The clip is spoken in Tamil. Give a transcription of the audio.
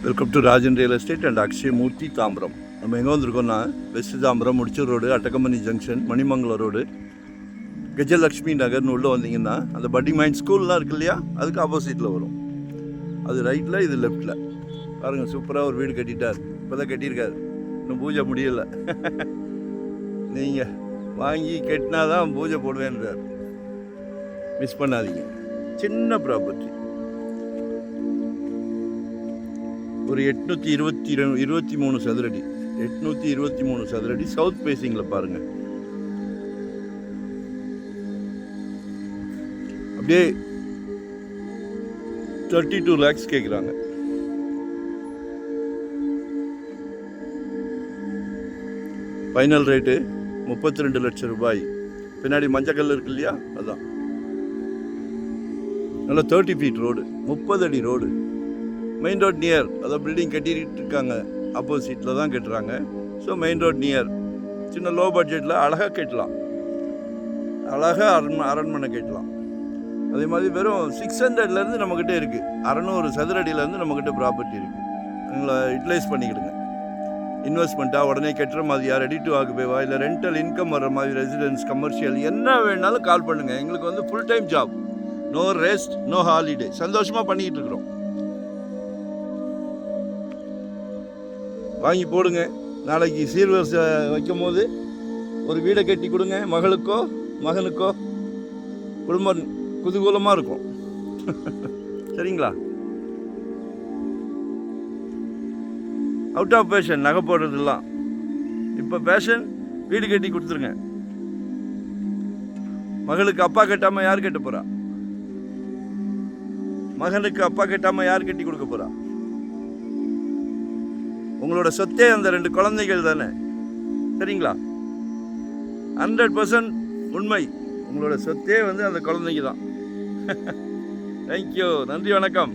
Welcome to Rajan real estate and Akshay Murthy Tambaram. நம்ம எங்கே வந்திருக்கோம்னா west Tambaram, Mudichur road, Attakambani junction, Manimangalam road, Gajalakshmi நகர்னு உள்ளே வந்தீங்கன்னா அந்த பட்டிங் மைண்ட் ஸ்கூல்லாம் இருக்கு இல்லையா, அதுக்கு ஆப்போசிட்டில் வரும். அது ரைட்டில், இது லெஃப்டில். பாருங்கள், சூப்பராக ஒரு வீடு கட்டிட்டார். இப்போ தான் கட்டியிருக்காரு, இன்னும் பூஜை முடியலை. நீங்கள் வாங்கி கட்டினா தான் பூஜை போடுவேன்றார். மிஸ் பண்ணாதீங்க. சின்ன ப்ராப்பர்ட்டி, ஒரு 823 சதுரடி, 823 சதுரடி, சவுத் பேசிங்கில் பாருங்கள். அப்படியே 32 lakhs கேட்குறாங்க. ஃபைனல் ரேட்டு 32 லட்சம் ரூபாய். பின்னாடி மஞ்சக்கல் இருக்கு இல்லையா, அதுதான். நல்லா 30 feet ரோடு, 30 அடி ரோடு. மெயின் ரோட் நியர், அதான் பில்டிங் கட்டிட்டு இருக்காங்க, ஆப்போசிட்டில் தான் கட்டுறாங்க. So main road near. சின்ன லோ பட்ஜெட்டில் அழகாக கட்டலாம், அழகாக அரண்மனை கட்டலாம். அதே மாதிரி வெறும் 600லேருந்து நம்மக்கிட்ட இருக்குது, 600 சதுரடியிலேருந்து நம்மக்கிட்ட ப்ராப்பர்ட்டி இருக்குது. எங்களை யூட்டிலைஸ் பண்ணிக்கிடுங்க. இன்வெஸ்ட்மெண்ட்டாக உடனே கட்டுற மாதிரியா, ரெடி டு ஆக்குபேவா, இல்லை ரெண்டல் இன்கம் வர மாதிரி, ரெசிடென்ஸ், கமர்ஷியல், என்ன வேணாலும் கால் பண்ணுங்கள். எங்களுக்கு வந்து full time job, no rest, no holiday. சந்தோஷமாக பண்ணிக்கிட்டு இருக்கிறோம். வாங்கி போடுங்க. நாளைக்கு சீர்வரிசை வைக்கும் போது ஒரு வீடை கட்டி கொடுங்க, மகளுக்கோ மகனுக்கோ. குடும்பம் குதூகூலமாக இருக்கும். சரிங்களா? அவுட் ஆஃப் பேஷன் நகை போடுறதுலாம். இப்போ பேஷன் வீடு கட்டி கொடுத்துருங்க. மகளுக்கு அப்பா கட்டாமல் யார் கட்ட போகிறா? மகனுக்கு அப்பா கட்டாமல் யார் கட்டி கொடுக்க போகிறா? உங்களோட சொத்தே அந்த 2 குழந்தைகள் தானே. சரிங்களா? 100% உண்மை. உங்களோட சொத்தே வந்து அந்த குழந்தைங்க தான். தேங்க்யூ. நன்றி, வணக்கம்.